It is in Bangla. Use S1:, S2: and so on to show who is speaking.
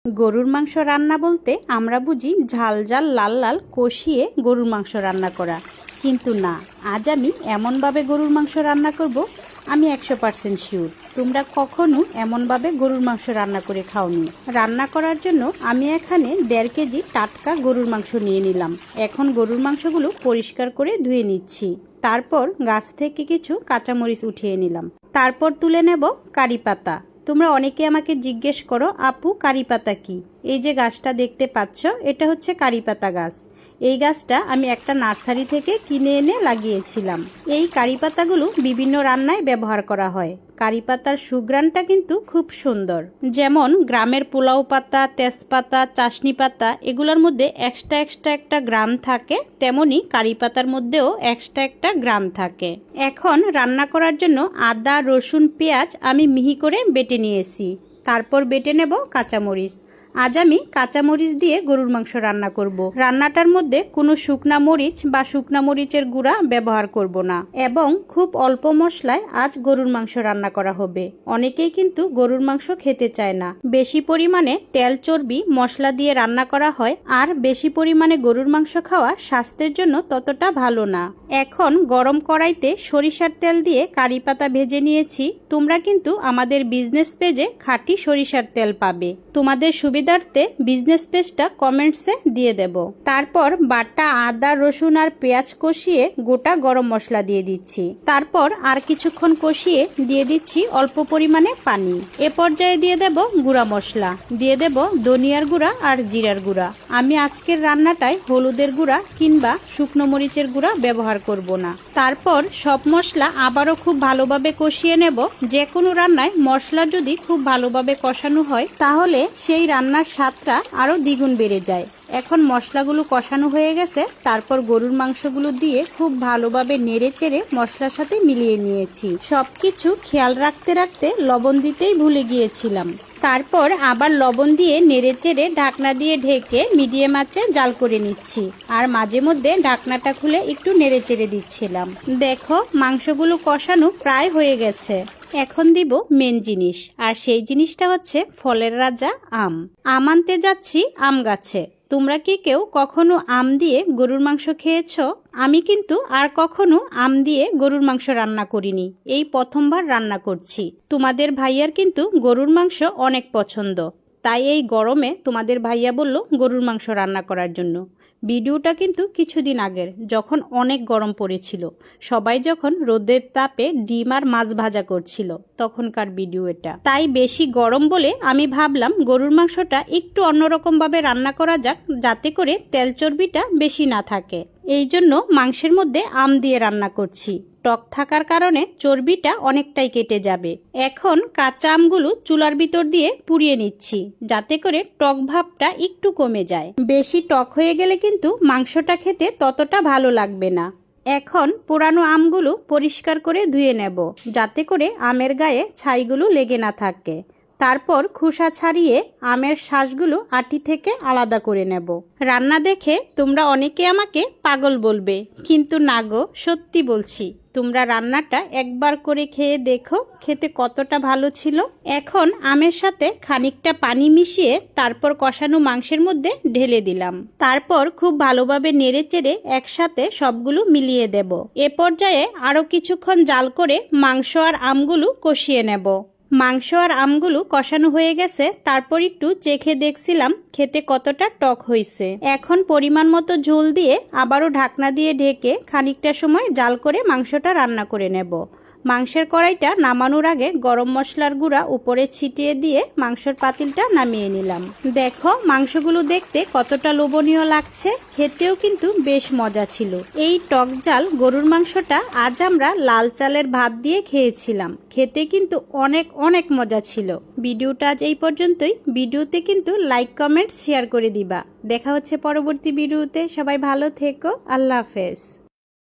S1: গরুর মাংস রান্না বলতে আমরা বুঝি ঝাল ঝাল লাল লাল কষিয়ে গরুর মাংস রান্না করা, কিন্তু না, আজ আমি এমনভাবে গরুর মাংস রান্না করব, আমি 100% শিওর তোমরা কখনো এমনভাবে গরুর মাংস রান্না করে খাওনি। রান্না করার জন্য আমি এখানে 1.5 কেজি টাটকা গরুর মাংস নিয়ে নিলাম। এখন গরুর মাংসগুলো পরিষ্কার করে ধুয়ে নিচ্ছি। তারপর গাছ থেকে কিছু কাঁচামরিচ উঠিয়ে নিলাম। তারপর তুলে নেব কারি পাতা। তোমরা অনেকে আমাকে জিজ্ঞেস করো, আপু কারি পাতা কি? এই যে গাছটা দেখতে পাচ্ছ, এটা হচ্ছে কারি পাতা গাছ। এই গাছটা আমি একটা নার্সারি থেকে কিনে এনে লাগিয়েছিলাম। এই কারি পাতাগুলো বিভিন্ন রান্নায় ব্যবহার করা হয়। কারি পাতার সুঘ্রাণটা কিন্তু খুব সুন্দর। যেমন গ্রামের পোলাও পাতা, তেজপাতা, চাশনি পাতা এগুলোর মধ্যে এক্সট্রা একটা গ্রাম থাকে, তেমনি কারি পাতার মধ্যেও এক্সট্রা একটা গ্রাম থাকে। এখন রান্না করার জন্য আদা, রসুন, পেঁয়াজ আমি মিহি করে বেটে নিয়েছি। তারপর বেটে নেব কাঁচামরিচ। আজ আমি কাঁচামরিচ দিয়ে গরুর মাংস রান্না করব। রান্নাটার মধ্যে কোনো শুকনা মরিচ বা শুকনা মরিচের গুঁড়া ব্যবহার করব না, এবং খুব অল্প মশলায় আজ গরুর মাংস রান্না করা হবে। অনেকেই কিন্তু গরুর মাংস খেতে চায় না। বেশি পরিমাণে তেল, চর্বি, মশলা দিয়ে রান্না করা হয়, আর বেশি পরিমাণে গরুর মাংস খাওয়া স্বাস্থ্যের জন্য ততটা ভালো না। এখন গরম কড়াইতে সরিষার তেল দিয়ে কারি পাতা ভেজে নিয়েছি। তোমরা কিন্তু আমাদের বিজনেস পেজে খাঁটি সরিষার তেল পাবে। তোমাদের সুবিধার্থে বিজনেস পেজটা কমেন্টসে দিয়ে দেব। তারপর বাটা আদা, রসুন আর পেঁয়াজ কষিয়ে গোটা গরম মশলা দিয়ে দিচ্ছি। তারপর আর কিছুক্ষণ কষিয়ে দিয়ে দিচ্ছি অল্প পরিমাণে পানি। এ পর্যায়ে দিয়ে দেব গুঁড়া মশলা, দিয়ে দেব ধনিয়ার গুঁড়া আর জিরার গুঁড়া। আমি আজকের রান্নাটায় হলুদের গুঁড়া কিংবা শুকনো মরিচের গুঁড়া ব্যবহার করব না। তারপর সব মশলা আবারও খুব ভালোভাবে কষিয়ে নেব। যে কোনো রান্নায় মশলা যদি খুব ভালোভাবে কষানো হয়, তাহলে সেই রান্নার স্বাদটা আরো দ্বিগুণ বেড়ে যায়। এখন মশলাগুলো কষানো হয়ে গেছে। তারপর গরুর মাংসগুলো দিয়ে খুব ভালোভাবে নেড়ে চেড়ে মশলার সাথে মিলিয়ে নিয়েছি। সবকিছু খেয়াল রাখতে রাখতে লবণ দিতেই ভুলে গিয়েছিলাম। তারপর আবার লবণ দিয়ে নেড়ে চেড়ে ঢাকনা দিয়ে ঢেকে মিডিয়াম আঁচে জাল করে নিচ্ছি, আর মাঝে মধ্যে ঢাকনাটা খুলে একটু নেড়ে চেড়ে দিচ্ছিলাম। দেখো মাংসগুলো কষানো প্রায় হয়ে গেছে। এখন দিব মেন জিনিস, আর সেই জিনিসটা হচ্ছে ফলের রাজা আম। আম আনতে যাচ্ছি আম গাছে। তোমরা কি কেউ কখনো আম দিয়ে গরুর মাংস খেয়েছো? আমি কিন্তু আর কখনো আম দিয়ে গরুর মাংস রান্না করিনি, এই প্রথমবার রান্না করছি। তোমাদের ভাইয়ার কিন্তু গরুর মাংস অনেক পছন্দ, তাই এই গরমে তোমাদের ভাইয়া বলল গরুর মাংস রান্না করার জন্য। ভিডিওটা কিন্তু কিছুদিন আগের, যখন অনেক গরম পড়েছিল, সবাই যখন রোদের তাপে ডিম আর মাছ ভাজা করছিল, তখনকার ভিডিও এটা। তাই বেশি গরম বলে আমি ভাবলাম গরুর মাংসটা একটু অন্যরকম ভাবে রান্না করা যাক, যাতে করে তেল চর্বিটা বেশি না থাকে। এই জন্য মাংসের মধ্যে আম দিয়ে রান্না করছি। টক থাকার কারণে চর্বিটা অনেকটাই কেটে যাবে। এখন কাঁচা আমগুলো চুলার ভিতর দিয়ে পুড়িয়ে নিচ্ছি, যাতে করে টক ভাবটা একটু কমে যায়। বেশি টক হয়ে গেলে কিন্তু মাংসটা খেতে ততটা ভালো লাগবে না। এখন পোড়ানো আমগুলো পরিষ্কার করে ধুয়ে নেব, যাতে করে আমের গায়ে ছাইগুলো লেগে না থাকে। তারপর খোসা ছাড়িয়ে আমের শাঁসগুলো আটি থেকে আলাদা করে নেব। রান্না দেখে তোমরা অনেকে আমাকে পাগল বলবে, কিন্তু না গো, সত্যি বলছি। তোমরা রান্নাটা একবার করে খেয়ে দেখো, খেতে কতটা ভালো ছিল। এখন আমের সাথে খানিকটা পানি মিশিয়ে তারপর কষানো মাংসের মধ্যে ঢেলে দিলাম। তারপর খুব ভালোভাবে নেড়ে চেড়ে একসাথে সবগুলো মিলিয়ে দেব। এ পর্যায়ে আরো কিছুক্ষণ জাল করে মাংস আর আমগুলো কষিয়ে নেব। মাংস আর আমগুলো কষানো হয়ে গেছে। তারপর একটু চেখে দেখছিলাম খেতে কতটা টক হয়েছে। এখন পরিমাণ মতো ঝোল দিয়ে আবারও ঢাকনা দিয়ে ঢেকে খানিকটা সময় জাল করে মাংসটা রান্না করে নেব। মাংসের কড়াইটা নামানোর আগে গরম মশলার গুঁড়া উপরে ছিটিয়ে দিয়ে মাংসের পাতিলটা নামিয়ে নিলাম। দেখো মাংসগুলো দেখতে কতটা লোভনীয় লাগছে, খেতেও কিন্তু বেশ মজা ছিল। এই টক ঝাল গরুর মাংসটা আজ আমরা লাল চালের ভাত দিয়ে খেয়েছিলাম। খেতে কিন্তু অনেক অনেক মজা ছিল। ভিডিওটা আজ এই পর্যন্তই। ভিডিওতে কিন্তু লাইক, কমেন্ট, শেয়ার করে দিবা। দেখা হচ্ছে পরবর্তী ভিডিওতে। সবাই ভালো থেকো। আল্লাহ হাফেজ।